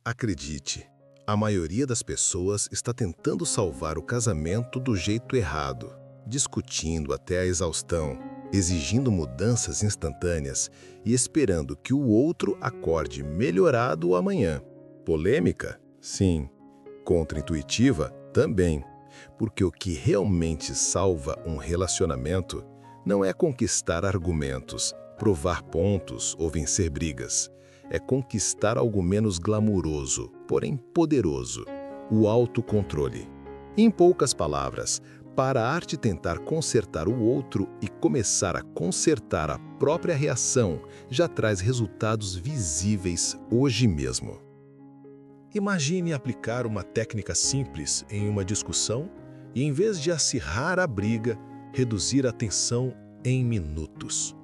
Acredite, a maioria das pessoas está tentando salvar o casamento do jeito errado, discutindo até a exaustão, exigindo mudanças instantâneas e esperando que o outro acorde melhorado amanhã. Polêmica? Sim. Contra-intuitiva? Também. Porque o que realmente salva um relacionamento não é conquistar argumentos, provar pontos ou vencer brigas. É conquistar algo menos glamuroso, porém poderoso: o autocontrole. Em poucas palavras, parar de tentar consertar o outro e começar a consertar a própria reação já traz resultados visíveis hoje mesmo. Imagine aplicar uma técnica simples em uma discussão e, em vez de acirrar a briga, reduzir a tensão em minutos.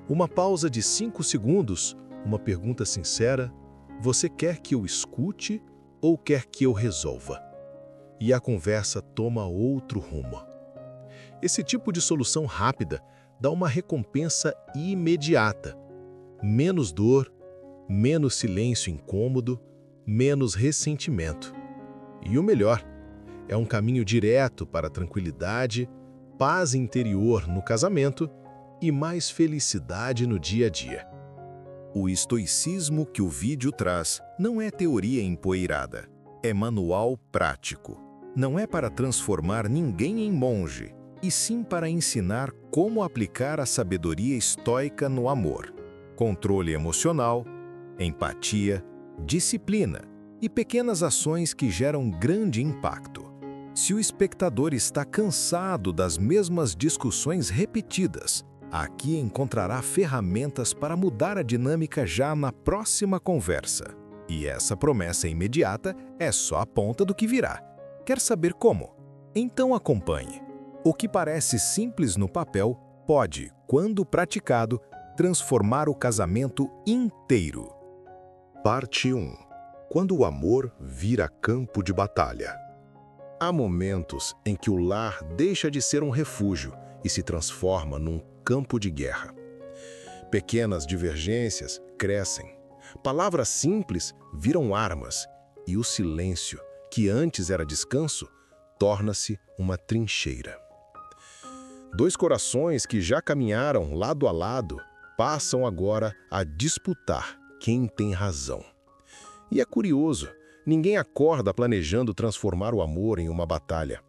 Uma pausa de 5 segundos, uma pergunta sincera: você quer que eu escute ou quer que eu resolva? E a conversa toma outro rumo. Esse tipo de solução rápida dá uma recompensa imediata. Menos dor, menos silêncio incômodo, menos ressentimento. E o melhor, é um caminho direto para tranquilidade, paz interior no casamento e mais felicidade no dia a dia. O estoicismo que o vídeo traz não é teoria empoeirada, é manual prático. Não é para transformar ninguém em monge, e sim para ensinar como aplicar a sabedoria estoica no amor. Controle emocional, empatia, disciplina e pequenas ações que geram grande impacto. Se o espectador está cansado das mesmas discussões repetidas, aqui encontrará ferramentas para mudar a dinâmica já na próxima conversa. E essa promessa imediata é só a ponta do que virá. Quer saber como? Então acompanhe. O que parece simples no papel pode, quando praticado, transformar o casamento inteiro. Parte 1. Quando o amor vira campo de batalha. Há momentos em que o lar deixa de ser um refúgio e se transforma num campo de guerra. Pequenas divergências crescem, palavras simples viram armas e o silêncio, que antes era descanso, torna-se uma trincheira. Dois corações que já caminharam lado a lado passam agora a disputar quem tem razão. E é curioso, ninguém acorda planejando transformar o amor em uma batalha.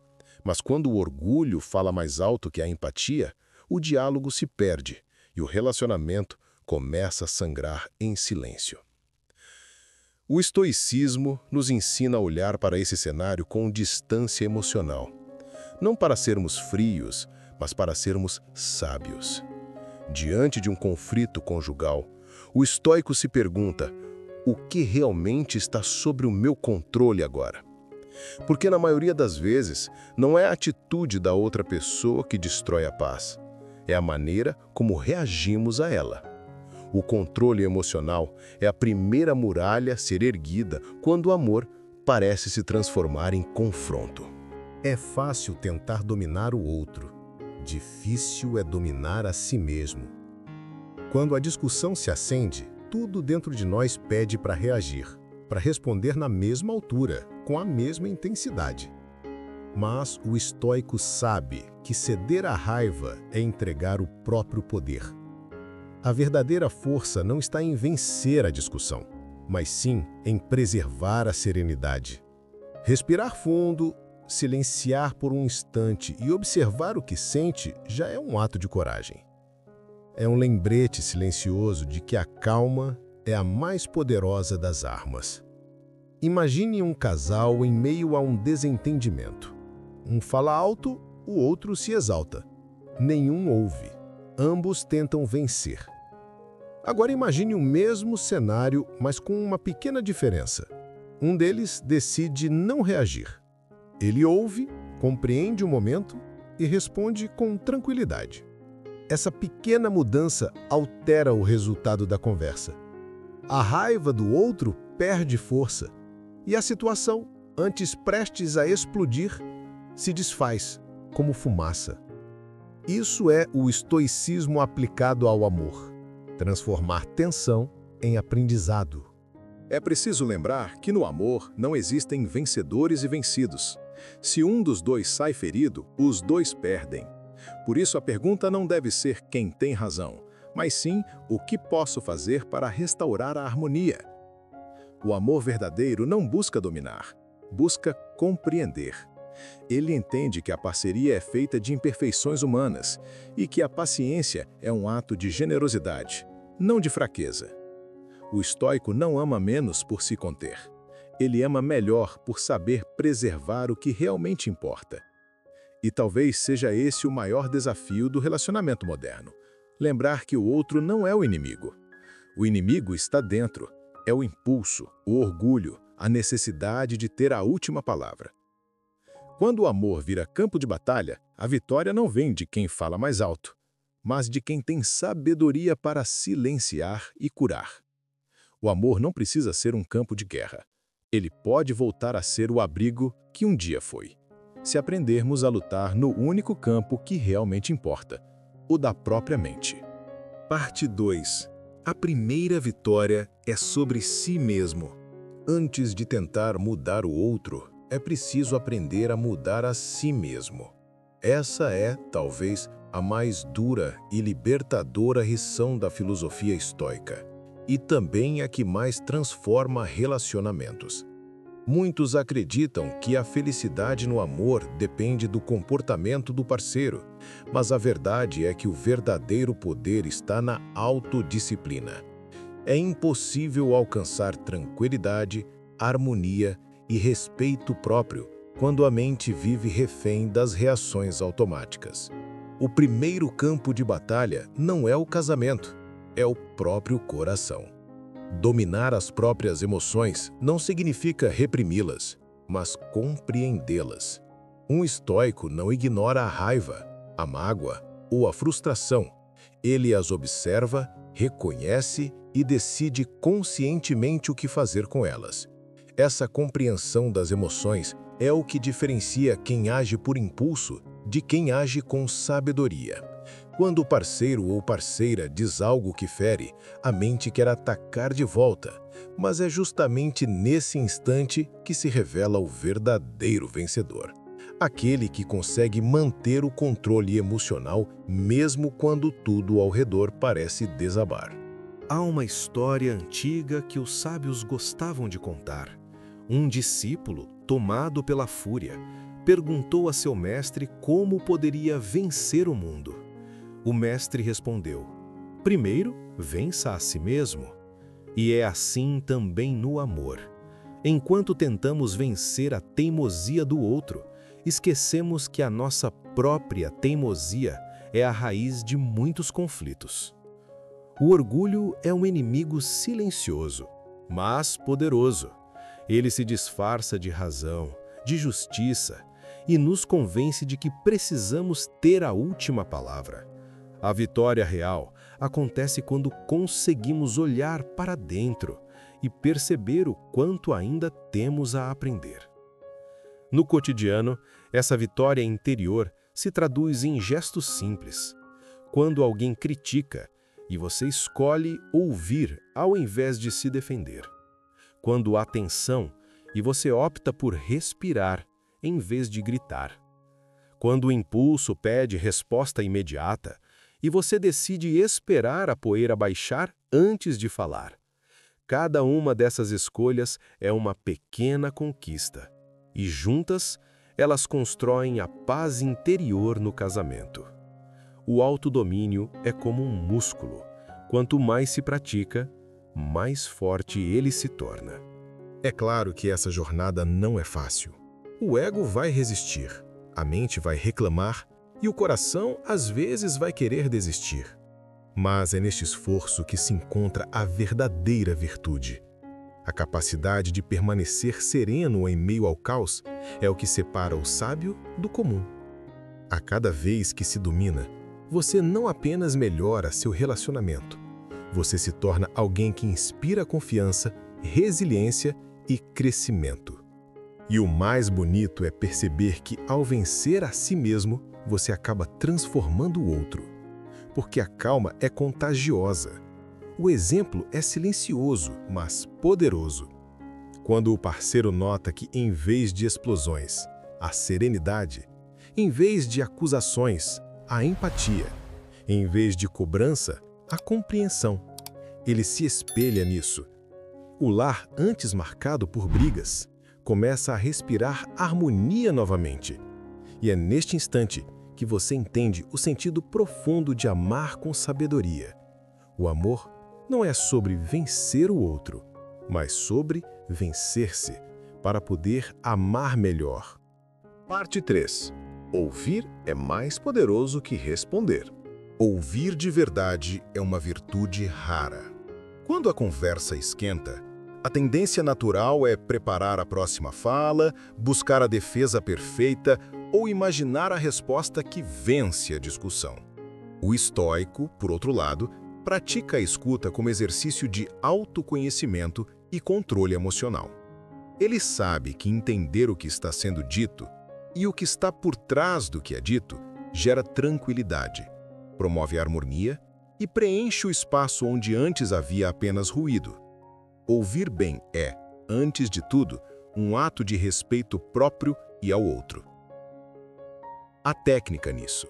Mas quando o orgulho fala mais alto que a empatia, o diálogo se perde e o relacionamento começa a sangrar em silêncio. O estoicismo nos ensina a olhar para esse cenário com distância emocional. Não para sermos frios, mas para sermos sábios. Diante de um conflito conjugal, o estoico se pergunta: o que realmente está sob o meu controle agora? Porque na maioria das vezes, não é a atitude da outra pessoa que destrói a paz. É a maneira como reagimos a ela. O controle emocional é a primeira muralha a ser erguida quando o amor parece se transformar em confronto. É fácil tentar dominar o outro. Difícil é dominar a si mesmo. Quando a discussão se acende, tudo dentro de nós pede para reagir, para responder na mesma altura, com a mesma intensidade. Mas o estoico sabe que ceder à raiva é entregar o próprio poder. A verdadeira força não está em vencer a discussão, mas sim em preservar a serenidade. Respirar fundo, silenciar por um instante e observar o que sente já é um ato de coragem. É um lembrete silencioso de que a calma é a mais poderosa das armas. Imagine um casal em meio a um desentendimento. Um fala alto, o outro se exalta. Nenhum ouve. Ambos tentam vencer. Agora imagine o mesmo cenário, mas com uma pequena diferença. Um deles decide não reagir. Ele ouve, compreende o momento e responde com tranquilidade. Essa pequena mudança altera o resultado da conversa. A raiva do outro perde força e a situação, antes prestes a explodir, se desfaz como fumaça. Isso é o estoicismo aplicado ao amor. Transformar tensão em aprendizado. É preciso lembrar que no amor não existem vencedores e vencidos. Se um dos dois sai ferido, os dois perdem. Por isso a pergunta não deve ser quem tem razão, mas sim o que posso fazer para restaurar a harmonia. O amor verdadeiro não busca dominar, busca compreender. Ele entende que a parceria é feita de imperfeições humanas e que a paciência é um ato de generosidade, não de fraqueza. O estoico não ama menos por se conter. Ele ama melhor por saber preservar o que realmente importa. E talvez seja esse o maior desafio do relacionamento moderno. Lembrar que o outro não é o inimigo. O inimigo está dentro. É o impulso, o orgulho, a necessidade de ter a última palavra. Quando o amor vira campo de batalha, a vitória não vem de quem fala mais alto, mas de quem tem sabedoria para silenciar e curar. O amor não precisa ser um campo de guerra. Ele pode voltar a ser o abrigo que um dia foi, se aprendermos a lutar no único campo que realmente importa, o da própria mente. Parte 2. A primeira vitória é sobre si mesmo. Antes de tentar mudar o outro, é preciso aprender a mudar a si mesmo. Essa é, talvez, a mais dura e libertadora lição da filosofia estoica, e também a que mais transforma relacionamentos. Muitos acreditam que a felicidade no amor depende do comportamento do parceiro, mas a verdade é que o verdadeiro poder está na autodisciplina. É impossível alcançar tranquilidade, harmonia e respeito próprio quando a mente vive refém das reações automáticas. O primeiro campo de batalha não é o casamento, é o próprio coração. Dominar as próprias emoções não significa reprimi-las, mas compreendê-las. Um estoico não ignora a raiva, a mágoa ou a frustração. Ele as observa, reconhece e decide conscientemente o que fazer com elas. Essa compreensão das emoções é o que diferencia quem age por impulso de quem age com sabedoria. Quando o parceiro ou parceira diz algo que fere, a mente quer atacar de volta, mas é justamente nesse instante que se revela o verdadeiro vencedor. Aquele que consegue manter o controle emocional mesmo quando tudo ao redor parece desabar. Há uma história antiga que os sábios gostavam de contar. Um discípulo, tomado pela fúria, perguntou a seu mestre como poderia vencer o mundo. O mestre respondeu: primeiro, vença a si mesmo. E é assim também no amor. Enquanto tentamos vencer a teimosia do outro, esquecemos que a nossa própria teimosia é a raiz de muitos conflitos. O orgulho é um inimigo silencioso, mas poderoso. Ele se disfarça de razão, de justiça, e nos convence de que precisamos ter a última palavra. A vitória real acontece quando conseguimos olhar para dentro e perceber o quanto ainda temos a aprender. No cotidiano, essa vitória interior se traduz em gestos simples. Quando alguém critica e você escolhe ouvir ao invés de se defender. Quando há tensão e você opta por respirar em vez de gritar. Quando o impulso pede resposta imediata e você decide esperar a poeira baixar antes de falar. Cada uma dessas escolhas é uma pequena conquista, e juntas elas constroem a paz interior no casamento. O autodomínio é como um músculo. Quanto mais se pratica, mais forte ele se torna. É claro que essa jornada não é fácil. O ego vai resistir, a mente vai reclamar e o coração às vezes vai querer desistir. Mas é neste esforço que se encontra a verdadeira virtude. A capacidade de permanecer sereno em meio ao caos é o que separa o sábio do comum. A cada vez que se domina, você não apenas melhora seu relacionamento, você se torna alguém que inspira confiança, resiliência e crescimento. E o mais bonito é perceber que, ao vencer a si mesmo, você acaba transformando o outro. Porque a calma é contagiosa. O exemplo é silencioso, mas poderoso. Quando o parceiro nota que, em vez de explosões, há serenidade, em vez de acusações, há empatia, em vez de cobrança, há compreensão. Ele se espelha nisso. O lar, antes marcado por brigas, começa a respirar harmonia novamente. E é neste instante que você entende o sentido profundo de amar com sabedoria. O amor não é sobre vencer o outro, mas sobre vencer-se, para poder amar melhor. Parte 3. Ouvir é mais poderoso que responder. Ouvir de verdade é uma virtude rara. Quando a conversa esquenta, a tendência natural é preparar a próxima fala, buscar a defesa perfeita ou imaginar a resposta que vence a discussão. O estoico, por outro lado, pratica a escuta como exercício de autoconhecimento e controle emocional. Ele sabe que entender o que está sendo dito e o que está por trás do que é dito gera tranquilidade, promove a harmonia e preenche o espaço onde antes havia apenas ruído. Ouvir bem é, antes de tudo, um ato de respeito próprio e ao outro. A técnica nisso.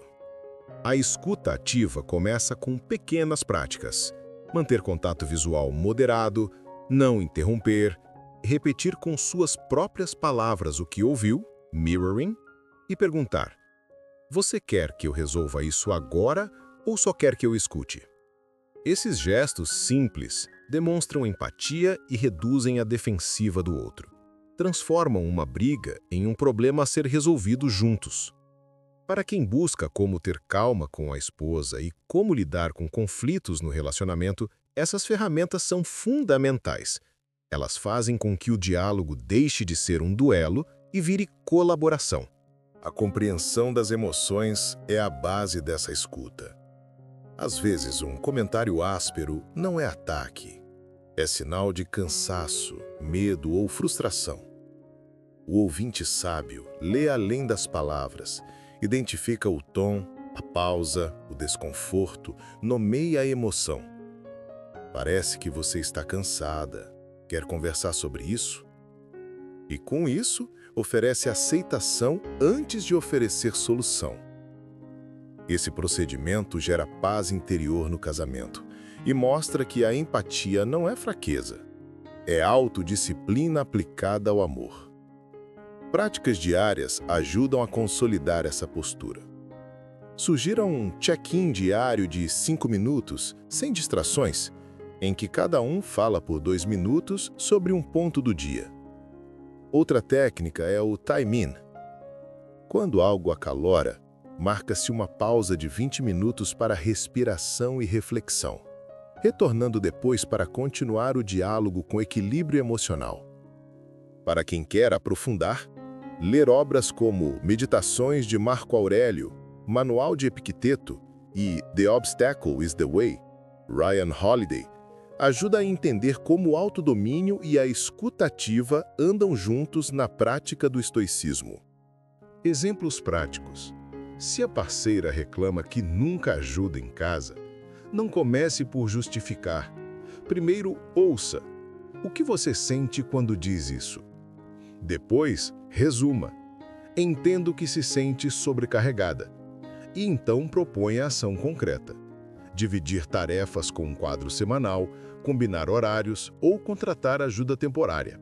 A escuta ativa começa com pequenas práticas. Manter contato visual moderado, não interromper, repetir com suas próprias palavras o que ouviu, mirroring, e perguntar: você quer que eu resolva isso agora ou só quer que eu escute? Esses gestos simples demonstram empatia e reduzem a defensiva do outro. Transformam uma briga em um problema a ser resolvido juntos. Para quem busca como ter calma com a esposa e como lidar com conflitos no relacionamento, essas ferramentas são fundamentais. Elas fazem com que o diálogo deixe de ser um duelo e vire colaboração. A compreensão das emoções é a base dessa escuta. Às vezes, um comentário áspero não é ataque. É sinal de cansaço, medo ou frustração. O ouvinte sábio lê além das palavras, identifica o tom, a pausa, o desconforto, nomeia a emoção. Parece que você está cansada. Quer conversar sobre isso? E com isso, oferece aceitação antes de oferecer solução. Esse procedimento gera paz interior no casamento e mostra que a empatia não é fraqueza, é autodisciplina aplicada ao amor. Práticas diárias ajudam a consolidar essa postura. Sugira um check-in diário de 5 minutos, sem distrações, em que cada um fala por 2 minutos sobre um ponto do dia. Outra técnica é o time-in. Quando algo acalora, marca-se uma pausa de 20 minutos para respiração e reflexão, retornando depois para continuar o diálogo com equilíbrio emocional. Para quem quer aprofundar, ler obras como Meditações de Marco Aurélio, Manual de Epicteto e The Obstacle is the Way, Ryan Holiday, ajuda a entender como o autodomínio e a escuta ativa andam juntos na prática do estoicismo. Exemplos práticos. Se a parceira reclama que nunca ajuda em casa, não comece por justificar. Primeiro, ouça. O que você sente quando diz isso? Depois, resuma. Entendo que se sente sobrecarregada. E então proponha ação concreta. Dividir tarefas com um quadro semanal, combinar horários ou contratar ajuda temporária.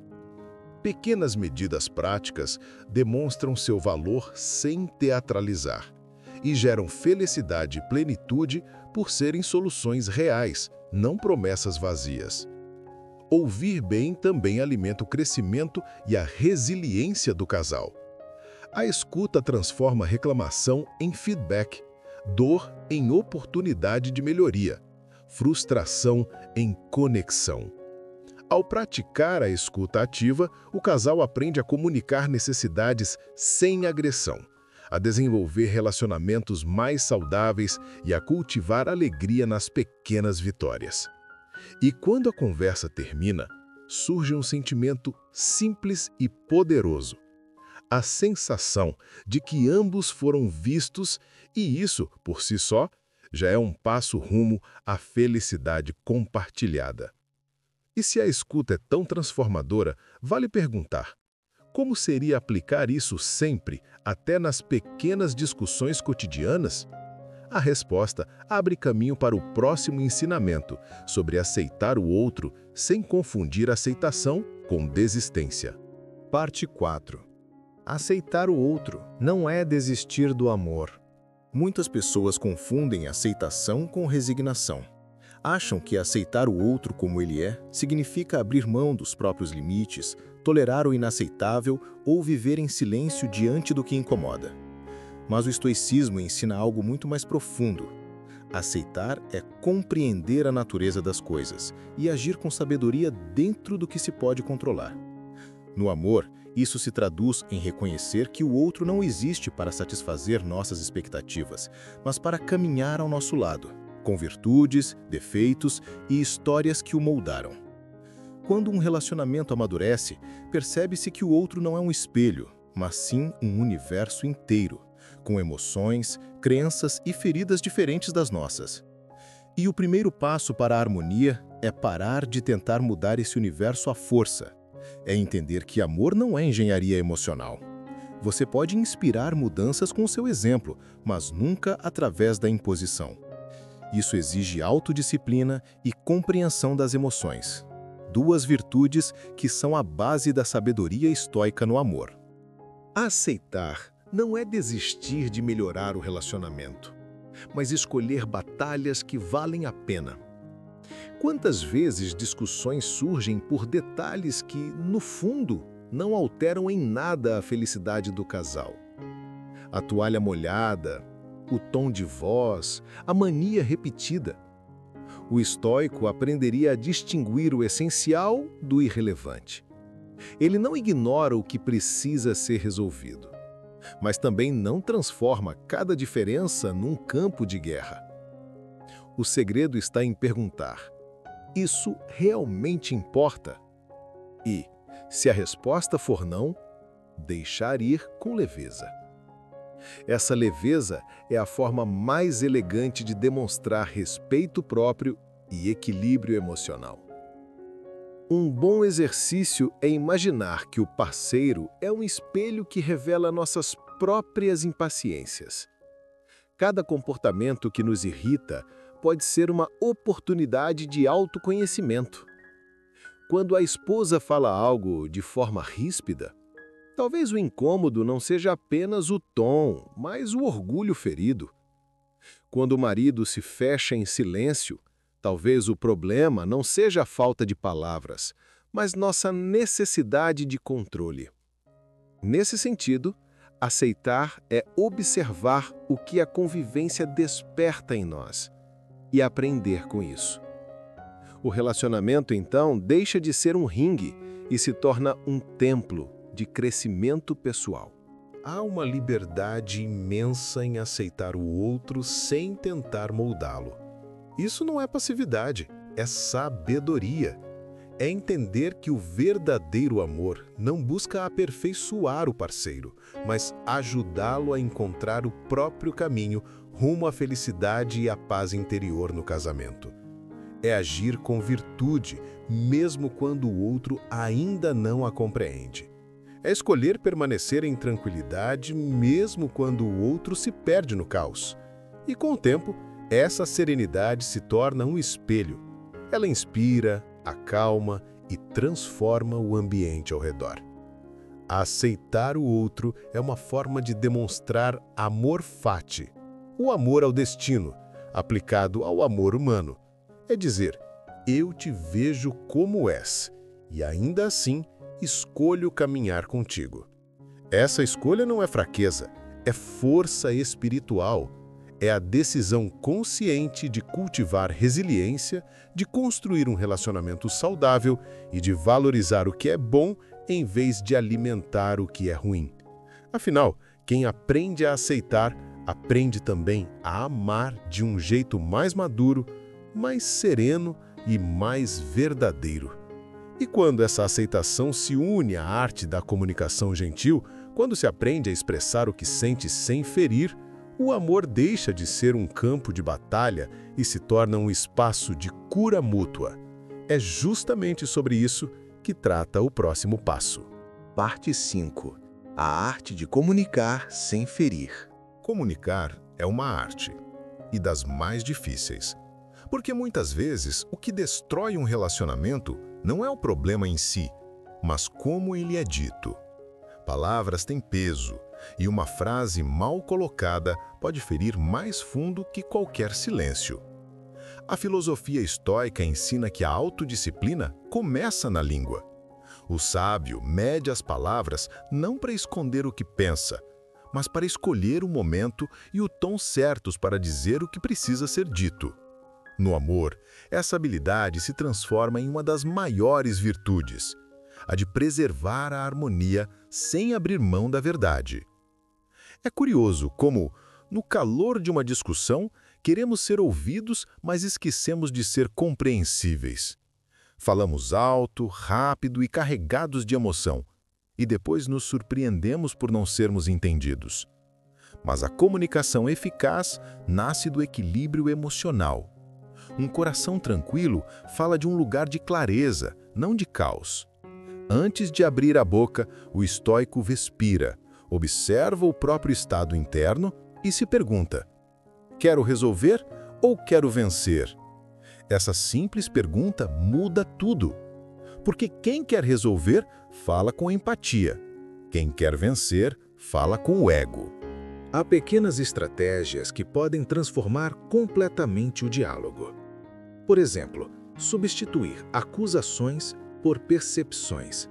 Pequenas medidas práticas demonstram seu valor sem teatralizar e geram felicidade e plenitude por serem soluções reais, não promessas vazias. Ouvir bem também alimenta o crescimento e a resiliência do casal. A escuta transforma reclamação em feedback, dor em oportunidade de melhoria, frustração em conexão. Ao praticar a escuta ativa, o casal aprende a comunicar necessidades sem agressão, a desenvolver relacionamentos mais saudáveis e a cultivar alegria nas pequenas vitórias. E quando a conversa termina, surge um sentimento simples e poderoso. A sensação de que ambos foram vistos e isso, por si só, já é um passo rumo à felicidade compartilhada. E se a escuta é tão transformadora, vale perguntar: como seria aplicar isso sempre, até nas pequenas discussões cotidianas? A resposta abre caminho para o próximo ensinamento sobre aceitar o outro sem confundir aceitação com desistência. Parte 4. Aceitar o outro não é desistir do amor. Muitas pessoas confundem aceitação com resignação. Acham que aceitar o outro como ele é significa abrir mão dos próprios limites, tolerar o inaceitável ou viver em silêncio diante do que incomoda. Mas o estoicismo ensina algo muito mais profundo. Aceitar é compreender a natureza das coisas e agir com sabedoria dentro do que se pode controlar. No amor, isso se traduz em reconhecer que o outro não existe para satisfazer nossas expectativas, mas para caminhar ao nosso lado, com virtudes, defeitos e histórias que o moldaram. Quando um relacionamento amadurece, percebe-se que o outro não é um espelho, mas sim um universo inteiro, com emoções, crenças e feridas diferentes das nossas. E o primeiro passo para a harmonia é parar de tentar mudar esse universo à força. É entender que amor não é engenharia emocional. Você pode inspirar mudanças com o seu exemplo, mas nunca através da imposição. Isso exige autodisciplina e compreensão das emoções. Duas virtudes que são a base da sabedoria estoica no amor. Aceitar não é desistir de melhorar o relacionamento, mas escolher batalhas que valem a pena. Quantas vezes discussões surgem por detalhes que, no fundo, não alteram em nada a felicidade do casal? A toalha molhada, o tom de voz, a mania repetida. O estoico aprenderia a distinguir o essencial do irrelevante. Ele não ignora o que precisa ser resolvido, mas também não transforma cada diferença num campo de guerra. O segredo está em perguntar: isso realmente importa? E, se a resposta for não, deixar ir com leveza. Essa leveza é a forma mais elegante de demonstrar respeito próprio e equilíbrio emocional. Um bom exercício é imaginar que o parceiro é um espelho que revela nossas próprias impaciências. Cada comportamento que nos irrita pode ser uma oportunidade de autoconhecimento. Quando a esposa fala algo de forma ríspida, talvez o incômodo não seja apenas o tom, mas o orgulho ferido. Quando o marido se fecha em silêncio, talvez o problema não seja a falta de palavras, mas nossa necessidade de controle. Nesse sentido, aceitar é observar o que a convivência desperta em nós e aprender com isso. O relacionamento, então, deixa de ser um ringue e se torna um templo de crescimento pessoal. Há uma liberdade imensa em aceitar o outro sem tentar moldá-lo. Isso não é passividade, é sabedoria. É entender que o verdadeiro amor não busca aperfeiçoar o parceiro, mas ajudá-lo a encontrar o próprio caminho rumo à felicidade e à paz interior no casamento. É agir com virtude, mesmo quando o outro ainda não a compreende. É escolher permanecer em tranquilidade, mesmo quando o outro se perde no caos. E com o tempo, essa serenidade se torna um espelho. Ela inspira, acalma e transforma o ambiente ao redor. Aceitar o outro é uma forma de demonstrar amor fati, o amor ao destino, aplicado ao amor humano. É dizer, eu te vejo como és, e ainda assim escolho caminhar contigo. Essa escolha não é fraqueza, é força espiritual. É a decisão consciente de cultivar resiliência, de construir um relacionamento saudável e de valorizar o que é bom em vez de alimentar o que é ruim. Afinal, quem aprende a aceitar, aprende também a amar de um jeito mais maduro, mais sereno e mais verdadeiro. E quando essa aceitação se une à arte da comunicação gentil, quando se aprende a expressar o que sente sem ferir, o amor deixa de ser um campo de batalha e se torna um espaço de cura mútua. É justamente sobre isso que trata o próximo passo. Parte 5. A arte de comunicar sem ferir. Comunicar é uma arte, e das mais difíceis. Porque muitas vezes o que destrói um relacionamento não é o problema em si, mas como ele é dito. Palavras têm peso, e uma frase mal colocada pode ferir mais fundo que qualquer silêncio. A filosofia estoica ensina que a autodisciplina começa na língua. O sábio mede as palavras não para esconder o que pensa, mas para escolher o momento e o tom certos para dizer o que precisa ser dito. No amor, essa habilidade se transforma em uma das maiores virtudes, a de preservar a harmonia sem abrir mão da verdade. É curioso como, no calor de uma discussão, queremos ser ouvidos, mas esquecemos de ser compreensíveis. Falamos alto, rápido e carregados de emoção, e depois nos surpreendemos por não sermos entendidos. Mas a comunicação eficaz nasce do equilíbrio emocional. Um coração tranquilo fala de um lugar de clareza, não de caos. Antes de abrir a boca, o estoico respira, observa o próprio estado interno e se pergunta: quero resolver ou quero vencer? Essa simples pergunta muda tudo. Porque quem quer resolver, fala com empatia. Quem quer vencer, fala com o ego. Há pequenas estratégias que podem transformar completamente o diálogo. Por exemplo, substituir acusações por percepções.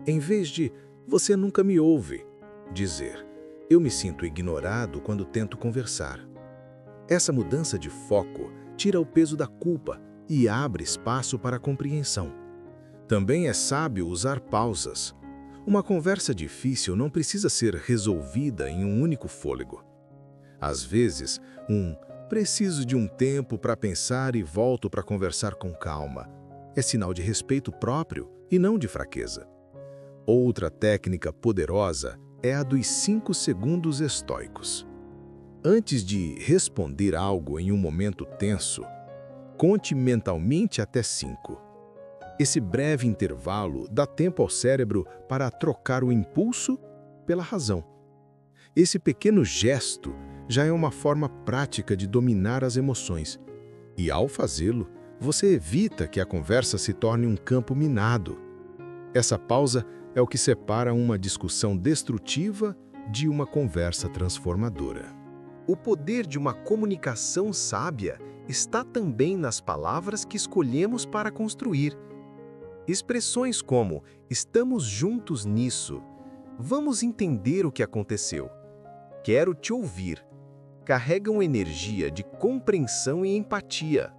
Em vez de "você nunca me ouve", dizer "eu me sinto ignorado quando tento conversar". Essa mudança de foco tira o peso da culpa e abre espaço para a compreensão. Também é sábio usar pausas. Uma conversa difícil não precisa ser resolvida em um único fôlego. Às vezes, "preciso de um tempo para pensar e volto para conversar com calma" é sinal de respeito próprio e não de fraqueza. Outra técnica poderosa é a dos 5 segundos estoicos. Antes de responder algo em um momento tenso, conte mentalmente até 5. Esse breve intervalo dá tempo ao cérebro para trocar o impulso pela razão. Esse pequeno gesto já é uma forma prática de dominar as emoções. E ao fazê-lo, você evita que a conversa se torne um campo minado. Essa pausa é o que separa uma discussão destrutiva de uma conversa transformadora. O poder de uma comunicação sábia está também nas palavras que escolhemos para construir. Expressões como "estamos juntos nisso", "vamos entender o que aconteceu", "quero te ouvir", carregam energia de compreensão e empatia.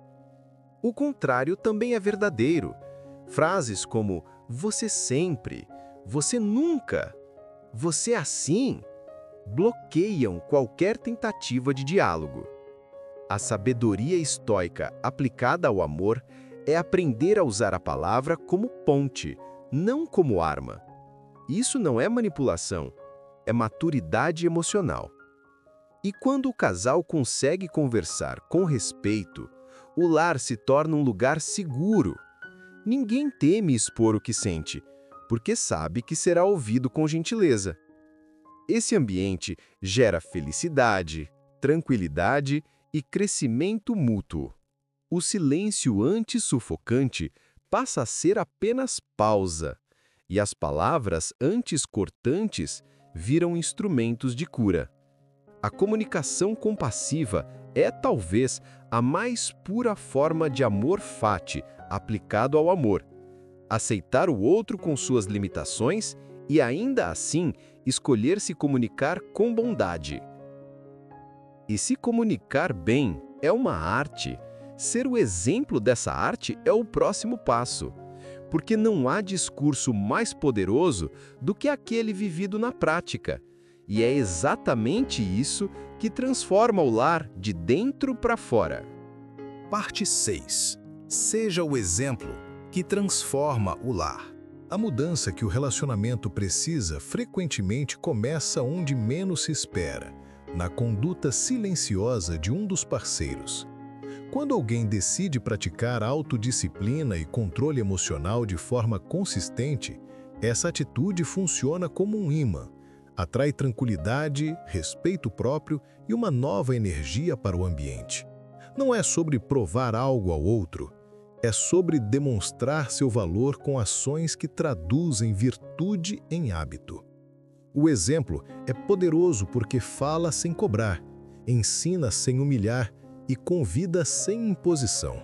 O contrário também é verdadeiro. Frases como "você sempre", "você nunca", "você assim", bloqueiam qualquer tentativa de diálogo. A sabedoria estoica aplicada ao amor é aprender a usar a palavra como ponte, não como arma. Isso não é manipulação, é maturidade emocional. E quando o casal consegue conversar com respeito, o lar se torna um lugar seguro. Ninguém teme expor o que sente, porque sabe que será ouvido com gentileza. Esse ambiente gera felicidade, tranquilidade e crescimento mútuo. O silêncio antes sufocante passa a ser apenas pausa, e as palavras antes cortantes viram instrumentos de cura. A comunicação compassiva é talvez a mais pura forma de amor fati aplicado ao amor. Aceitar o outro com suas limitações e ainda assim escolher se comunicar com bondade. E se comunicar bem é uma arte, ser o exemplo dessa arte é o próximo passo, porque não há discurso mais poderoso do que aquele vivido na prática. E é exatamente isso que transforma o lar de dentro para fora. Parte 6. Seja o exemplo que transforma o lar. A mudança que o relacionamento precisa frequentemente começa onde menos se espera, na conduta silenciosa de um dos parceiros. Quando alguém decide praticar autodisciplina e controle emocional de forma consistente, essa atitude funciona como um imã. Atrai tranquilidade, respeito próprio e uma nova energia para o ambiente. Não é sobre provar algo ao outro, é sobre demonstrar seu valor com ações que traduzem virtude em hábito. O exemplo é poderoso porque fala sem cobrar, ensina sem humilhar e convida sem imposição.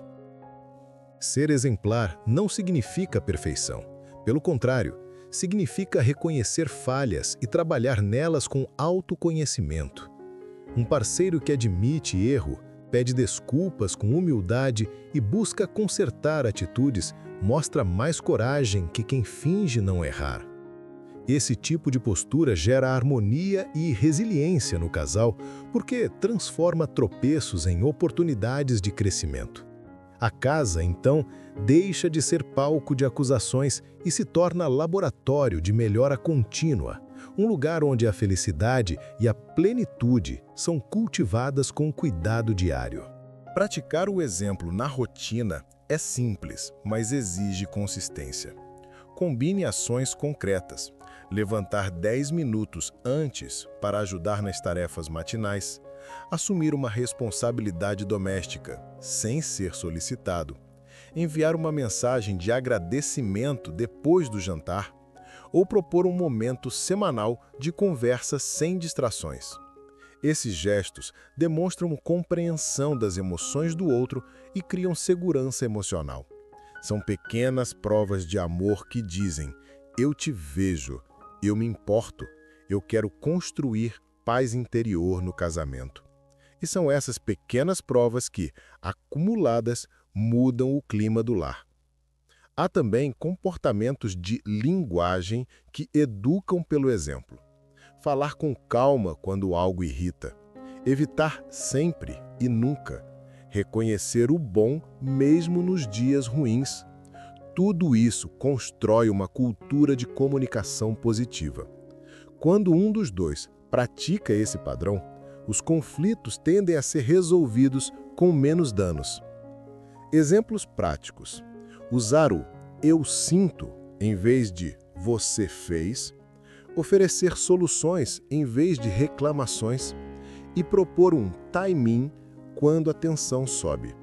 Ser exemplar não significa perfeição. Pelo contrário, significa reconhecer falhas e trabalhar nelas com autoconhecimento. Um parceiro que admite erro, pede desculpas com humildade e busca consertar atitudes mostra mais coragem que quem finge não errar. Esse tipo de postura gera harmonia e resiliência no casal, porque transforma tropeços em oportunidades de crescimento. A casa, então, deixa de ser palco de acusações e se torna laboratório de melhora contínua, um lugar onde a felicidade e a plenitude são cultivadas com cuidado diário. Praticar o exemplo na rotina é simples, mas exige consistência. Combine ações concretas. Levantar 10 minutos antes para ajudar nas tarefas matinais, assumir uma responsabilidade doméstica sem ser solicitado, enviar uma mensagem de agradecimento depois do jantar ou propor um momento semanal de conversa sem distrações. Esses gestos demonstram compreensão das emoções do outro e criam segurança emocional. São pequenas provas de amor que dizem: eu te vejo, eu me importo, eu quero construir paz interior no casamento. E são essas pequenas provas que, acumuladas, mudam o clima do lar. Há também comportamentos de linguagem que educam pelo exemplo. Falar com calma quando algo irrita. Evitar sempre e nunca. Reconhecer o bom mesmo nos dias ruins. Tudo isso constrói uma cultura de comunicação positiva. Quando um dos dois pratica esse padrão, os conflitos tendem a ser resolvidos com menos danos. Exemplos práticos. Usar o "eu sinto" em vez de "você fez", oferecer soluções em vez de reclamações e propor um timing quando a tensão sobe.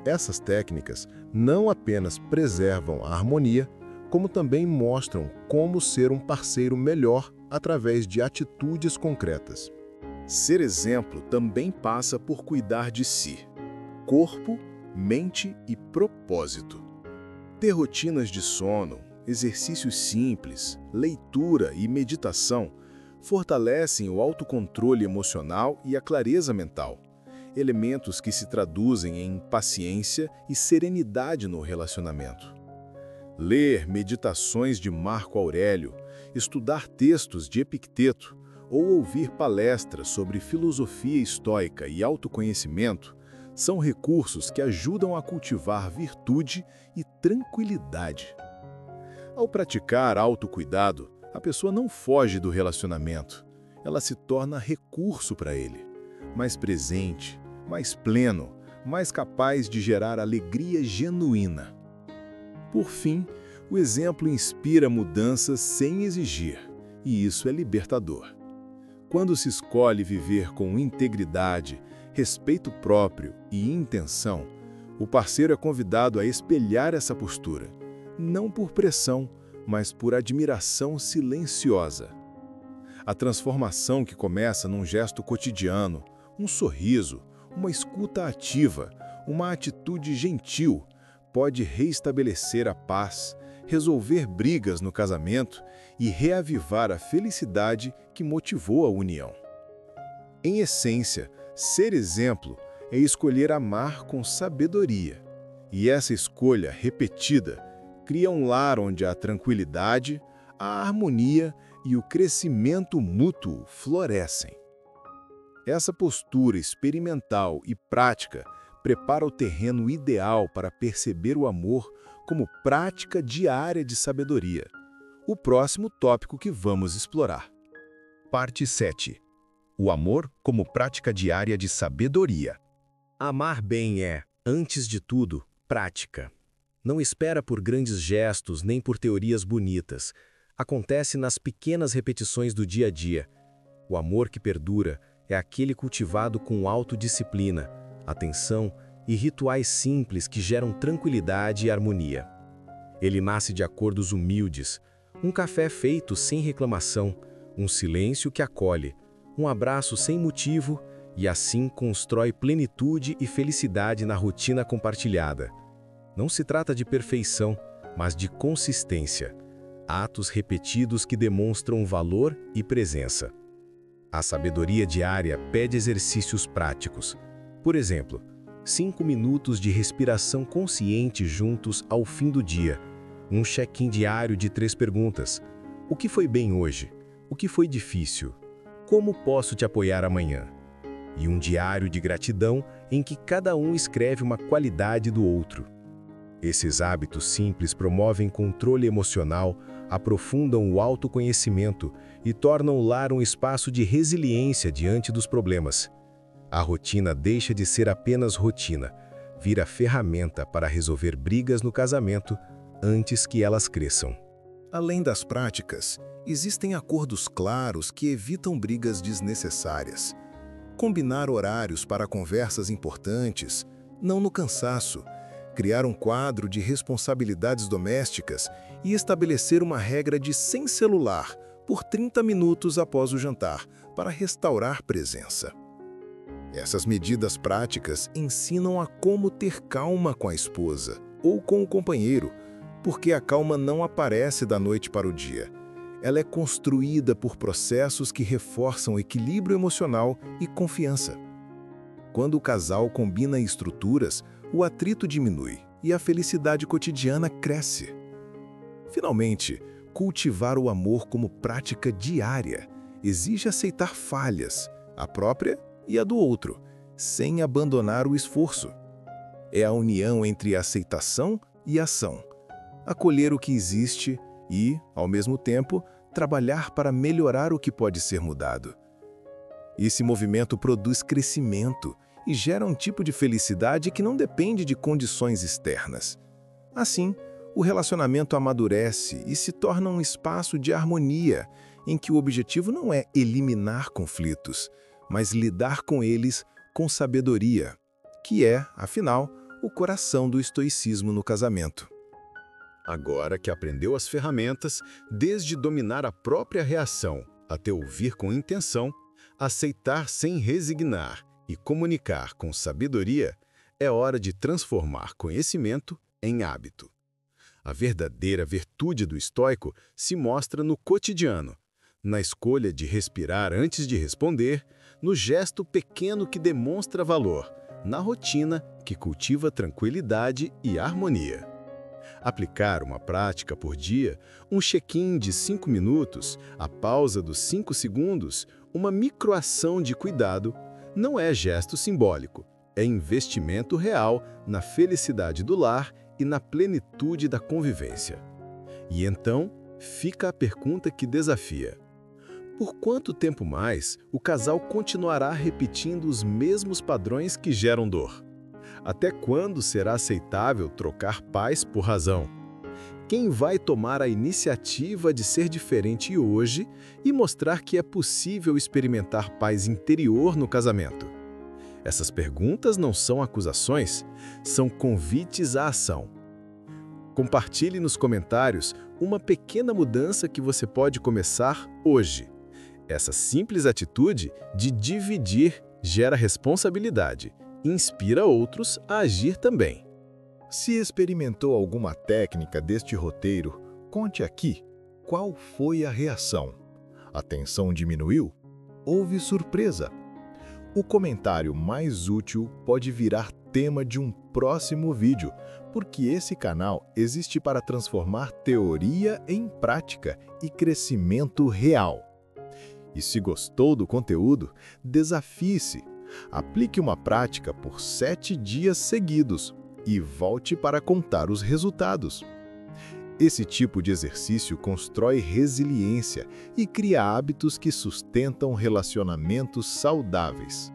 Essas técnicas não apenas preservam a harmonia, como também mostram como ser um parceiro melhor através de atitudes concretas. Ser exemplo também passa por cuidar de si, corpo, mente e propósito. Ter rotinas de sono, exercícios simples, leitura e meditação fortalecem o autocontrole emocional e a clareza mental. Elementos que se traduzem em paciência e serenidade no relacionamento. Ler meditações de Marco Aurélio, estudar textos de Epicteto ou ouvir palestras sobre filosofia estoica e autoconhecimento são recursos que ajudam a cultivar virtude e tranquilidade. Ao praticar autocuidado, a pessoa não foge do relacionamento, ela se torna recurso para ele, mais presente, mais pleno, mais capaz de gerar alegria genuína. Por fim, o exemplo inspira mudanças sem exigir, e isso é libertador. Quando se escolhe viver com integridade, respeito próprio e intenção, o parceiro é convidado a espelhar essa postura, não por pressão, mas por admiração silenciosa. A transformação que começa num gesto cotidiano, um sorriso, uma escuta ativa, uma atitude gentil, pode reestabelecer a paz, resolver brigas no casamento e reavivar a felicidade que motivou a união. Em essência, ser exemplo é escolher amar com sabedoria. E essa escolha repetida cria um lar onde a tranquilidade, a harmonia e o crescimento mútuo florescem. Essa postura experimental e prática prepara o terreno ideal para perceber o amor como prática diária de sabedoria. O próximo tópico que vamos explorar. Parte 7. O amor como prática diária de sabedoria. Amar bem é, antes de tudo, prática. Não espera por grandes gestos nem por teorias bonitas. Acontece nas pequenas repetições do dia a dia. O amor que perdura é aquele cultivado com autodisciplina, atenção e rituais simples que geram tranquilidade e harmonia. Ele nasce de acordos humildes, um café feito sem reclamação, um silêncio que acolhe, um abraço sem motivo e assim constrói plenitude e felicidade na rotina compartilhada. Não se trata de perfeição, mas de consistência, atos repetidos que demonstram valor e presença. A sabedoria diária pede exercícios práticos. Por exemplo, 5 minutos de respiração consciente juntos ao fim do dia, um check-in diário de 3 perguntas. O que foi bem hoje? O que foi difícil? Como posso te apoiar amanhã? E um diário de gratidão em que cada um escreve uma qualidade do outro. Esses hábitos simples promovem controle emocional, aprofundam o autoconhecimento e tornam o lar um espaço de resiliência diante dos problemas. A rotina deixa de ser apenas rotina, vira ferramenta para resolver brigas no casamento antes que elas cresçam. Além das práticas, existem acordos claros que evitam brigas desnecessárias. Combinar horários para conversas importantes, não no cansaço. Criar um quadro de responsabilidades domésticas e estabelecer uma regra de sem celular por 30 minutos após o jantar, para restaurar presença. Essas medidas práticas ensinam a como ter calma com a esposa ou com o companheiro, porque a calma não aparece da noite para o dia. Ela é construída por processos que reforçam equilíbrio emocional e confiança. Quando o casal combina estruturas, o atrito diminui e a felicidade cotidiana cresce. Finalmente, cultivar o amor como prática diária exige aceitar falhas, a própria e a do outro, sem abandonar o esforço. É a união entre aceitação e ação, acolher o que existe e, ao mesmo tempo, trabalhar para melhorar o que pode ser mudado. Esse movimento produz crescimento e gera um tipo de felicidade que não depende de condições externas. Assim, o relacionamento amadurece e se torna um espaço de harmonia, em que o objetivo não é eliminar conflitos, mas lidar com eles com sabedoria, que é, afinal, o coração do estoicismo no casamento. Agora que aprendeu as ferramentas, desde dominar a própria reação até ouvir com intenção, aceitar sem resignar e comunicar com sabedoria, é hora de transformar conhecimento em hábito. A verdadeira virtude do estoico se mostra no cotidiano, na escolha de respirar antes de responder, no gesto pequeno que demonstra valor, na rotina que cultiva tranquilidade e harmonia. Aplicar uma prática por dia, um check-in de 5 minutos, a pausa dos 5 segundos, uma microação de cuidado, não é gesto simbólico, é investimento real na felicidade do lar e na plenitude da convivência. E então, fica a pergunta que desafia. Por quanto tempo mais o casal continuará repetindo os mesmos padrões que geram dor? Até quando será aceitável trocar paz por razão? Quem vai tomar a iniciativa de ser diferente hoje e mostrar que é possível experimentar paz interior no casamento? Essas perguntas não são acusações, são convites à ação. Compartilhe nos comentários uma pequena mudança que você pode começar hoje. Essa simples atitude de dividir gera responsabilidade e inspira outros a agir também. Se experimentou alguma técnica deste roteiro, conte aqui qual foi a reação. A tensão diminuiu? Houve surpresa? O comentário mais útil pode virar tema de um próximo vídeo, porque esse canal existe para transformar teoria em prática e crescimento real. E se gostou do conteúdo, desafie-se. Aplique uma prática por 7 dias seguidos e volte para contar os resultados. Esse tipo de exercício constrói resiliência e cria hábitos que sustentam relacionamentos saudáveis.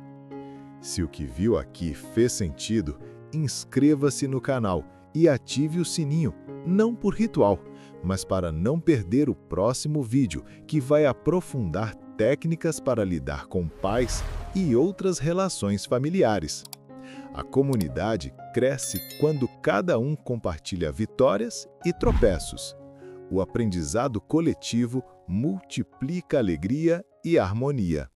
Se o que viu aqui fez sentido, inscreva-se no canal e ative o sininho, não por ritual, mas para não perder o próximo vídeo, que vai aprofundar técnicas para lidar com pais e outras relações familiares. A comunidade cresce quando cada um compartilha vitórias e tropeços. O aprendizado coletivo multiplica alegria e harmonia.